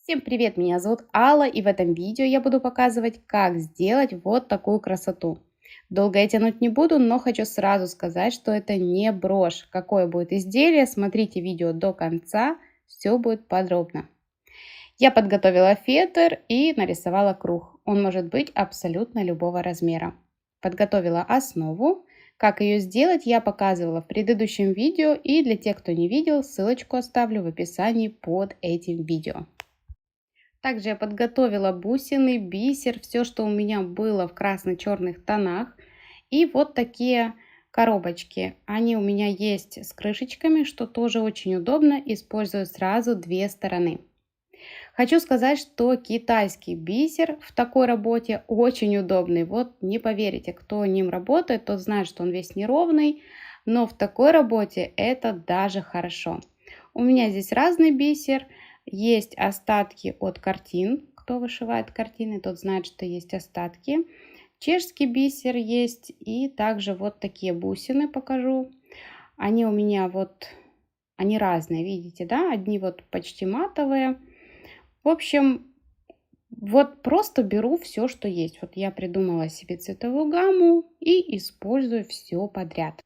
Всем привет, меня зовут Алла, и в этом видео я буду показывать, как сделать вот такую красоту. Долго я тянуть не буду, но хочу сразу сказать, что это не брошь. Какое будет изделие, смотрите видео до конца, все будет подробно. Я подготовила фетр и нарисовала круг. Он может быть абсолютно любого размера. Подготовила основу. Как ее сделать, я показывала в предыдущем видео, и для тех, кто не видел, ссылочку оставлю в описании под этим видео. Также я подготовила бусины, бисер, все, что у меня было в красно-черных тонах. И вот такие коробочки. Они у меня есть с крышечками, что тоже очень удобно. Использую сразу две стороны. Хочу сказать, что китайский бисер в такой работе очень удобный. Вот не поверите, кто ним работает, тот знает, что он весь неровный. Но в такой работе это даже хорошо. У меня здесь разный бисер. Есть остатки от картин. Кто вышивает картины, тот знает, что есть остатки. Чешский бисер есть. И также вот такие бусины покажу. Они у меня вот, они разные, видите, да? Одни вот почти матовые. В общем, вот просто беру все, что есть. Вот я придумала себе цветовую гамму и использую все подряд.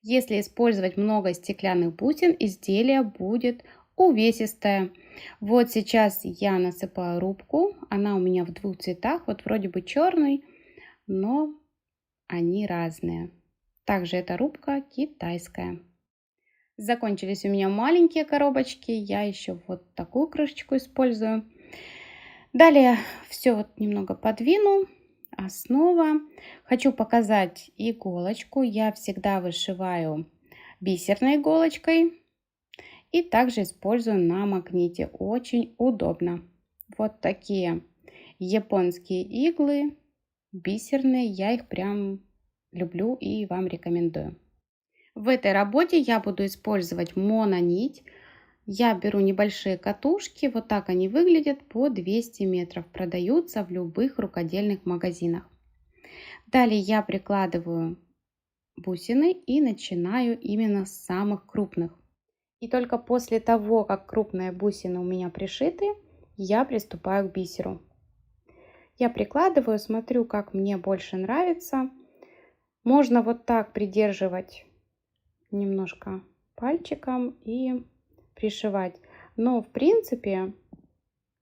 Если использовать много стеклянных бусин, изделие будет увесистое. Вот сейчас я насыпаю рубку. Она у меня в двух цветах. Вот вроде бы черный, но они разные. Также эта рубка китайская. Закончились у меня маленькие коробочки. Я еще вот такую крышечку использую. Далее все вот немного подвину. Основа. Хочу показать иголочку. Я всегда вышиваю бисерной иголочкой. И также использую на магните. Очень удобно. Вот такие японские иглы. Бисерные. Я их прям люблю и вам рекомендую. В этой работе я буду использовать мононить. Я беру небольшие катушки, вот так они выглядят, по 200 метров. Продаются в любых рукодельных магазинах. Далее я прикладываю бусины и начинаю именно с самых крупных. И только после того, как крупные бусины у меня пришиты, я приступаю к бисеру. Я прикладываю, смотрю, как мне больше нравится. Можно вот так придерживать немножко пальчиком и пришивать. Но в принципе,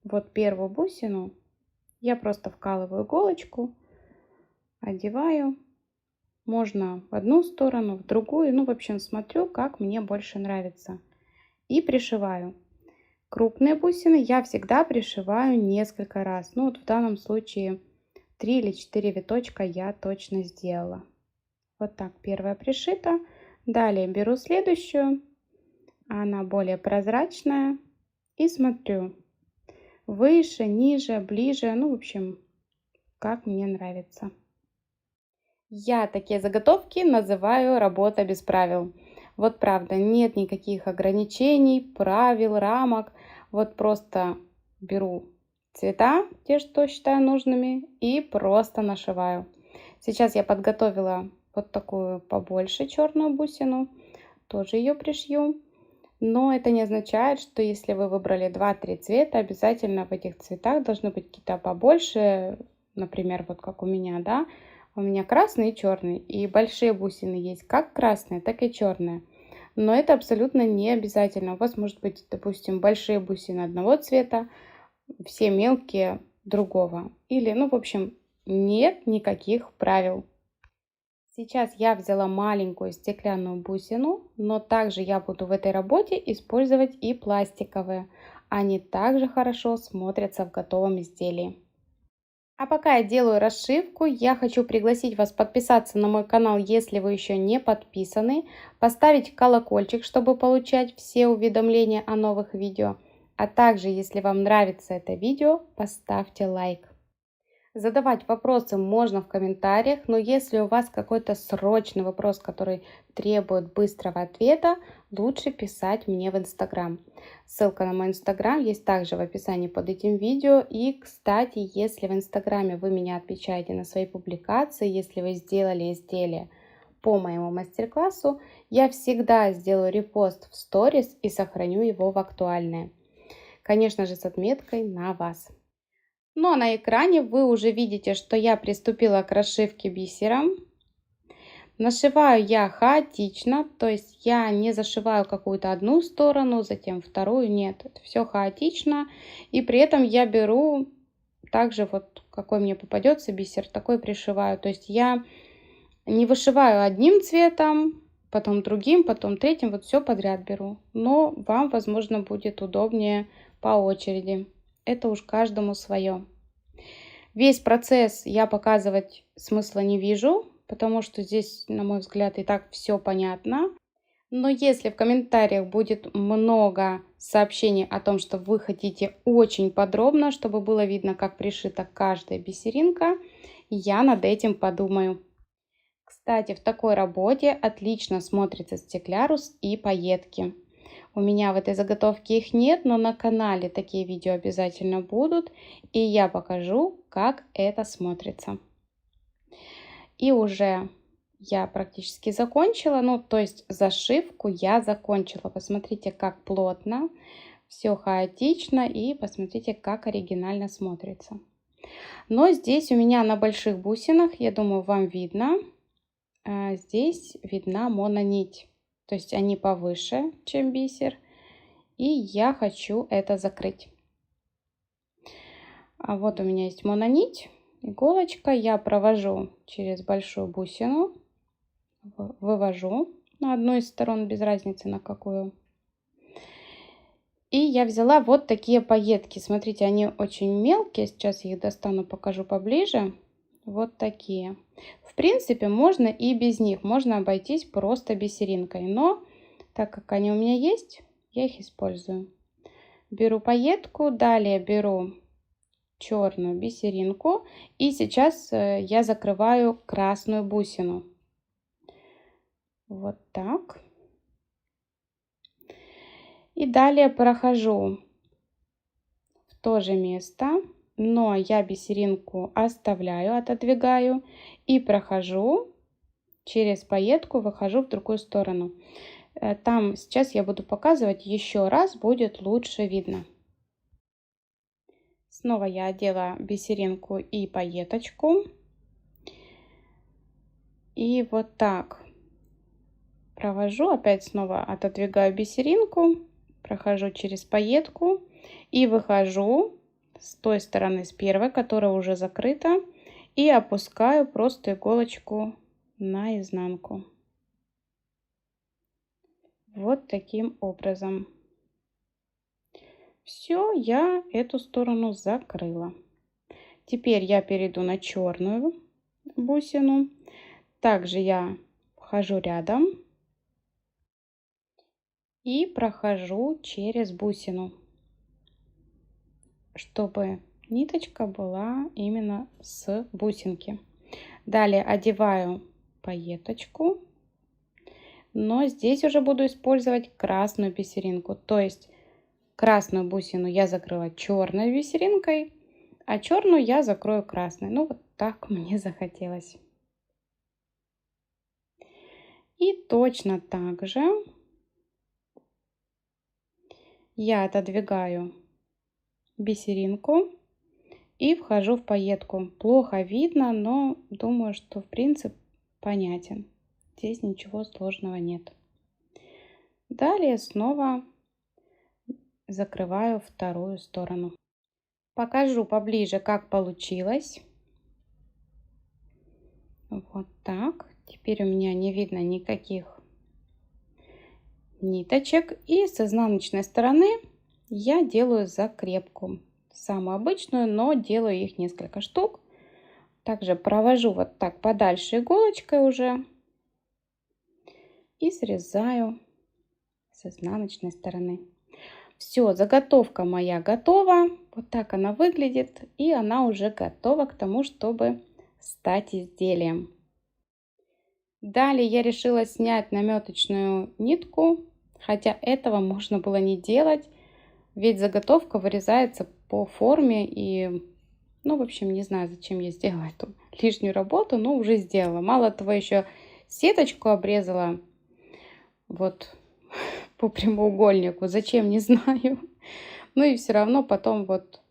вот первую бусину я просто вкалываю иголочку, одеваю. Можно в одну сторону, в другую. Ну, в общем, смотрю, как мне больше нравится. И пришиваю. Крупные бусины я всегда пришиваю несколько раз. Ну, вот в данном случае 3 или 4 виточка я точно сделала. Вот так первая пришита. Далее беру следующую. Она более прозрачная. И смотрю. Выше, ниже, ближе. Ну, в общем, как мне нравится. Я такие заготовки называю работа без правил. Вот правда, нет никаких ограничений, правил, рамок. Вот просто беру цвета, те, что считаю нужными, и просто нашиваю. Сейчас я подготовила вот такую побольше черную бусину. Тоже ее пришью. Но это не означает, что если вы выбрали 2-3 цвета, обязательно в этих цветах должны быть какие-то побольше. Например, вот как у меня, да. У меня красный и черный. И большие бусины есть как красные, так и черные. Но это абсолютно не обязательно. У вас может быть, допустим, большие бусины одного цвета, все мелкие другого. Или, ну, в общем, нет никаких правил. Сейчас я взяла маленькую стеклянную бусину, но также я буду в этой работе использовать и пластиковые. Они также хорошо смотрятся в готовом изделии. А пока я делаю расшивку, я хочу пригласить вас подписаться на мой канал, если вы еще не подписаны, поставить колокольчик, чтобы получать все уведомления о новых видео, а также, если вам нравится это видео, поставьте лайк. Задавать вопросы можно в комментариях, но если у вас какой-то срочный вопрос, который требует быстрого ответа, лучше писать мне в Инстаграм. Ссылка на мой Инстаграм есть также в описании под этим видео. И, кстати, если в Инстаграме вы меня отмечаете на свои публикации, если вы сделали изделие по моему мастер-классу, я всегда сделаю репост в сторис и сохраню его в актуальные. конечно же, с отметкой на вас. Ну а на экране вы уже видите, что я приступила к расшивке бисером. Нашиваю я хаотично, то есть я не зашиваю какую-то одну сторону, затем вторую, нет, это все хаотично. И при этом я беру также вот какой мне попадется бисер, такой пришиваю. То есть я не вышиваю одним цветом, потом другим, потом третьим, вот все подряд беру. Но вам, возможно, будет удобнее по очереди. Это уж каждому свое. Весь процесс я показывать смысла не вижу, потому что здесь, на мой взгляд, и так все понятно. Но если в комментариях будет много сообщений о том, что вы хотите очень подробно, чтобы было видно, как пришита каждая бисеринка, я над этим подумаю. Кстати, в такой работе отлично смотрится стеклярус и пайетки. У меня в этой заготовке их нет, но на канале такие видео обязательно будут, и я покажу, как это смотрится. И уже я практически закончила, ну то есть зашивку я закончила. Посмотрите, как плотно, все хаотично, и посмотрите, как оригинально смотрится. Но здесь у меня на больших бусинах, я думаю, вам видно, здесь видна мононить. То есть они повыше, чем бисер. И я хочу это закрыть. А вот у меня есть мононить, иголочка. Я провожу через большую бусину, вывожу на одну из сторон, без разницы на какую. И я взяла вот такие пайетки. Смотрите, они очень мелкие. Сейчас я их достану, покажу поближе. Вот такие. В принципе, можно и без них. Можно обойтись просто бисеринкой. Но так как они у меня есть, я их использую. Беру пайетку, далее беру черную бисеринку. И сейчас я закрываю красную бусину. Вот так. И далее прохожу в то же место. Но я бисеринку оставляю, отодвигаю и прохожу через пайетку, выхожу в другую сторону. Там сейчас я буду показывать еще раз, будет лучше видно. Снова я одела бисеринку и пайеточку. И вот так провожу, опять снова отодвигаю бисеринку, прохожу через пайетку и выхожу с той стороны, с первой, которая уже закрыта, и опускаю просто иголочку на изнанку. Вот таким образом. Все, я эту сторону закрыла. Теперь я перейду на черную бусину. Также я вхожу рядом и прохожу через бусину, чтобы ниточка была именно с бусинки. Далее одеваю пайеточку, но здесь уже буду использовать красную бисеринку. То есть красную бусину я закрыла черной бисеринкой, а черную я закрою красной. Ну вот так мне захотелось. И точно так же я отодвигаю бисеринку и вхожу в пайетку. Плохо видно, но думаю, что в принципе понятен. Здесь ничего сложного нет. Далее снова закрываю вторую сторону. Покажу поближе, как получилось. Вот так. Теперь у меня не видно никаких ниточек. И с изнаночной стороны я делаю закрепку. Самую обычную, но делаю их несколько штук. Также провожу вот так подальше иголочкой уже. И срезаю с изнаночной стороны. Все, заготовка моя готова. Вот так она выглядит. И она уже готова к тому, чтобы стать изделием. Далее я решила снять наметочную нитку. Хотя этого можно было не делать. Ведь заготовка вырезается по форме. И, ну, в общем, не знаю, зачем я сделала эту лишнюю работу. Но уже сделала. Мало того, еще сеточку обрезала. Вот по прямоугольнику. Зачем, не знаю. Ну и все равно потом вот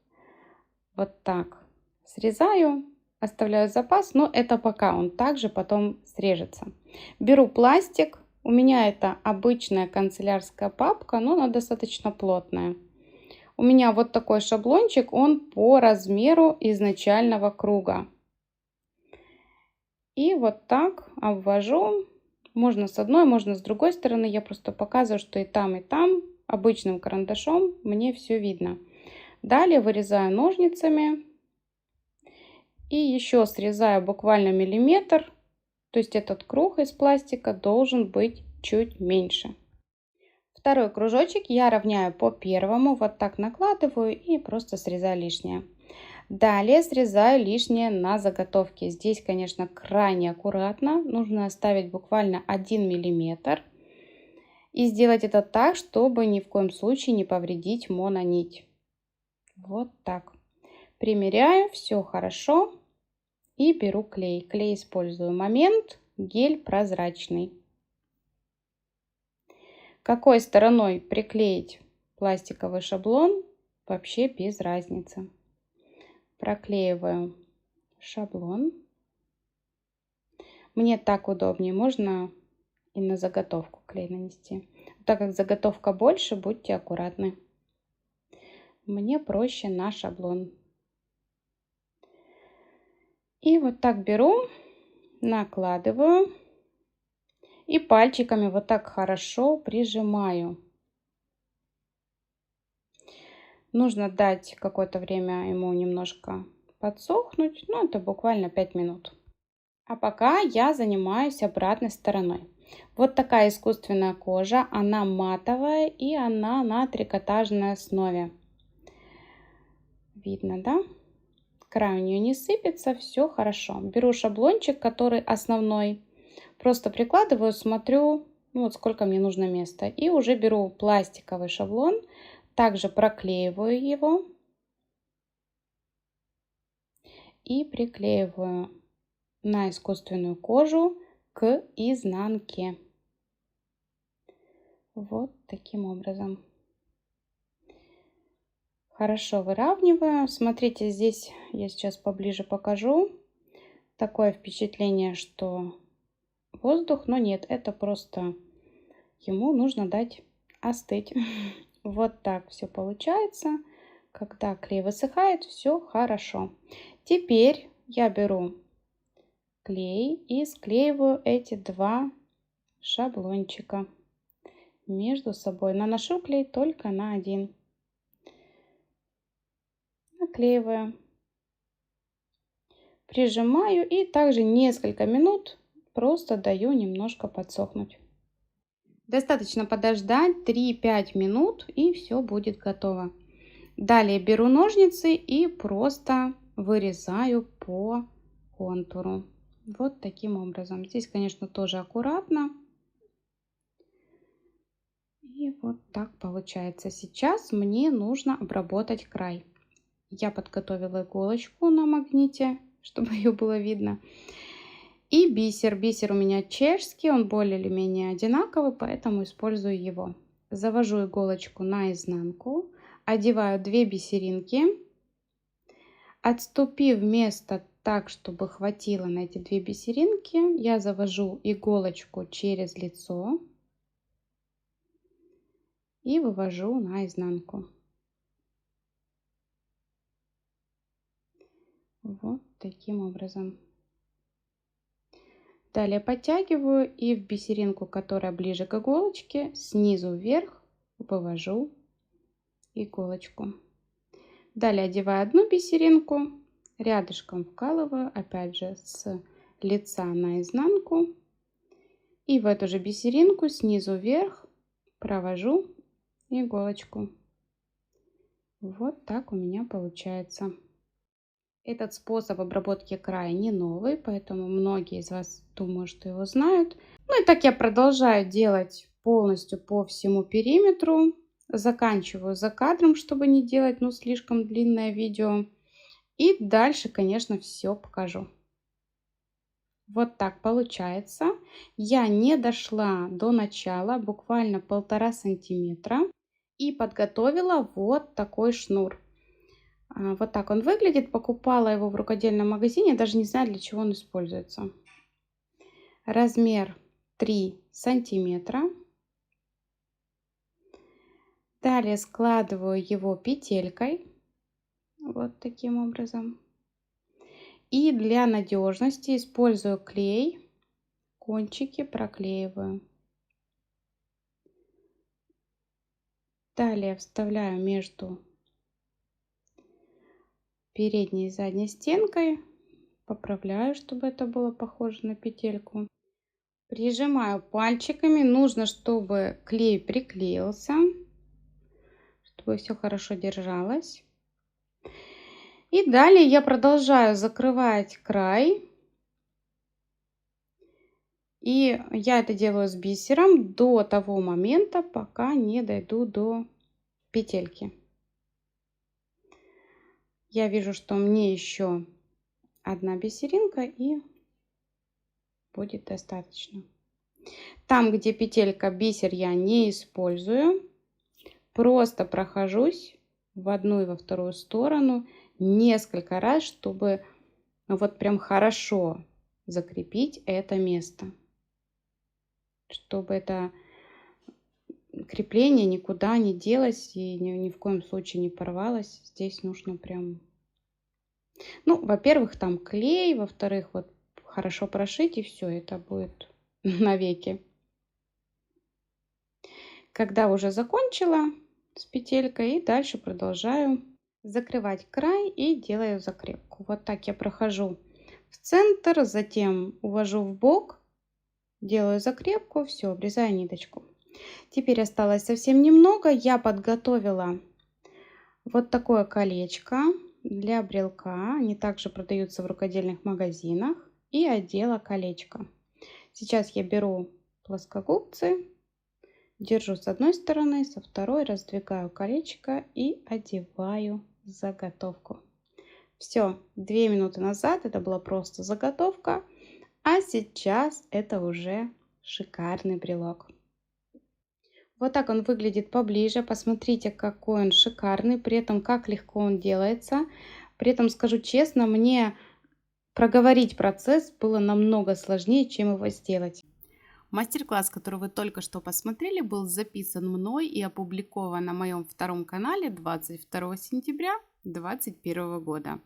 так срезаю, оставляю запас, но это пока он также потом срежется. Беру пластик. У меня это обычная канцелярская папка, но она достаточно плотная. У меня вот такой шаблончик, он по размеру изначального круга. И вот так обвожу. Можно с одной, можно с другой стороны. Я просто показываю, что и там обычным карандашом мне все видно. Далее вырезаю ножницами и еще срезаю буквально миллиметр. То есть этот круг из пластика должен быть чуть меньше. Второй кружочек я равняю по первому. Вот так накладываю и просто срезаю лишнее. Далее срезаю лишнее на заготовке. Здесь, конечно, крайне аккуратно. Нужно оставить буквально 1 миллиметр. И сделать это так, чтобы ни в коем случае не повредить мононить. Вот так. Примеряю, все хорошо. И беру клей. Клей использую Момент, гель прозрачный. Какой стороной приклеить пластиковый шаблон, вообще без разницы. Проклеиваю шаблон. Мне так удобнее. Можно и на заготовку клей нанести. Так как заготовка больше, будьте аккуратны. Мне проще на шаблон. И вот так беру, накладываю и пальчиками вот так хорошо прижимаю. Нужно дать какое-то время ему немножко подсохнуть, но это буквально 5 минут. А пока я занимаюсь обратной стороной. Вот такая искусственная кожа, она матовая и она на трикотажной основе. Видно, да? Край у нее не сыпется, все хорошо. Беру шаблончик, который основной, просто прикладываю, смотрю, ну вот сколько мне нужно места. И уже беру пластиковый шаблон, также проклеиваю его и приклеиваю на искусственную кожу к изнанке. Вот таким образом. Хорошо выравниваю. Смотрите, здесь я сейчас поближе покажу. Такое впечатление, что воздух, но нет, это просто ему нужно дать остыть. Вот так все получается. Когда клей высыхает, все хорошо. Теперь я беру клей и склеиваю эти два шаблончика между собой. Наношу клей только на один. Наклеиваю. Прижимаю и также несколько минут просто даю немножко подсохнуть. Достаточно подождать 3-5 минут и все будет готово. Далее беру ножницы и просто вырезаю по контуру. Вот таким образом. Здесь, конечно, тоже аккуратно. И вот так получается. Сейчас мне нужно обработать край. Я подготовила иголочку на магните, чтобы ее было видно. И бисер. Бисер у меня чешский, он более или менее одинаковый, поэтому использую его. Завожу иголочку на изнанку, одеваю 2 бисеринки, отступив место так, чтобы хватило на эти 2 бисеринки, я завожу иголочку через лицо и вывожу на изнанку. Вот таким образом. Далее подтягиваю и в бисеринку, которая ближе к иголочке, снизу вверх вывожу иголочку. Далее одеваю одну бисеринку, рядышком вкалываю, опять же с лица на изнанку. И в эту же бисеринку снизу вверх провожу иголочку. Вот так у меня получается. Этот способ обработки края не новый, поэтому многие из вас думаю, что его знают. Ну и так я продолжаю делать полностью по всему периметру. Заканчиваю за кадром, чтобы не делать слишком длинное видео. И дальше, конечно, все покажу. Вот так получается. Я не дошла до начала, буквально 1,5 сантиметра. и подготовила вот такой шнур. Вот так он выглядит. Покупала его в рукодельном магазине, даже не знаю, для чего он используется. Размер 3 сантиметра. Далее складываю его петелькой. Вот таким образом. И для надежности использую клей. Кончики проклеиваю. Далее вставляю между передней и задней стенкой. Поправляю, чтобы это было похоже на петельку. Прижимаю пальчиками. Нужно, чтобы клей приклеился, чтобы все хорошо держалось. И далее я продолжаю закрывать край. И я это делаю с бисером до того момента, пока не дойду до петельки. Я вижу, что мне еще одна бисеринка и будет достаточно. Там, где петелька, бисер я не использую. Просто прохожусь в одну и во вторую сторону несколько раз, чтобы вот прям хорошо закрепить это место. Чтобы это крепление никуда не делось и ни в коем случае не порвалось. Здесь нужно прям... Ну, во-первых, там клей, во-вторых, вот хорошо прошить, и все, это будет навеки. Когда уже закончила с петелькой, и дальше продолжаю закрывать край и делаю закрепку. Вот так я прохожу в центр, затем увожу в бок, делаю закрепку, все, обрезаю ниточку. Теперь осталось совсем немного. Я подготовила вот такое колечко для брелка. Они также продаются в рукодельных магазинах. И одела колечко. Сейчас я беру плоскогубцы, держу с одной стороны, со второй раздвигаю колечко и одеваю заготовку. Все, 2 минуты назад это была просто заготовка, а сейчас это уже шикарный брелок. Вот так он выглядит поближе. Посмотрите, какой он шикарный, при этом как легко он делается. При этом скажу честно, мне проговорить процесс было намного сложнее, чем его сделать. Мастер-класс, который вы только что посмотрели, был записан мной и опубликован на моем втором канале 22 сентября 2021 года.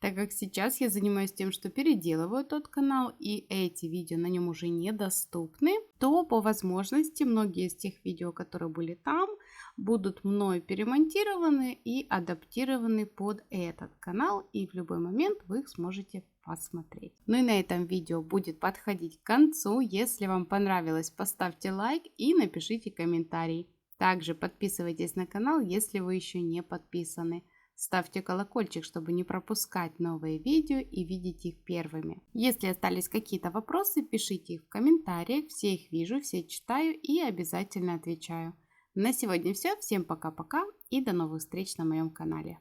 Так как сейчас я занимаюсь тем, что переделываю тот канал, и эти видео на нем уже недоступны, то по возможности многие из тех видео, которые были там, будут мной перемонтированы и адаптированы под этот канал, и в любой момент вы их сможете посмотреть. Ну и на этом видео будет подходить к концу. Если вам понравилось, поставьте лайк и напишите комментарий. Также подписывайтесь на канал, если вы еще не подписаны. Ставьте колокольчик, чтобы не пропускать новые видео и видеть их первыми. Если остались какие-то вопросы, пишите их в комментариях. Все их вижу, все читаю и обязательно отвечаю. На сегодня все. Всем пока-пока и до новых встреч на моем канале.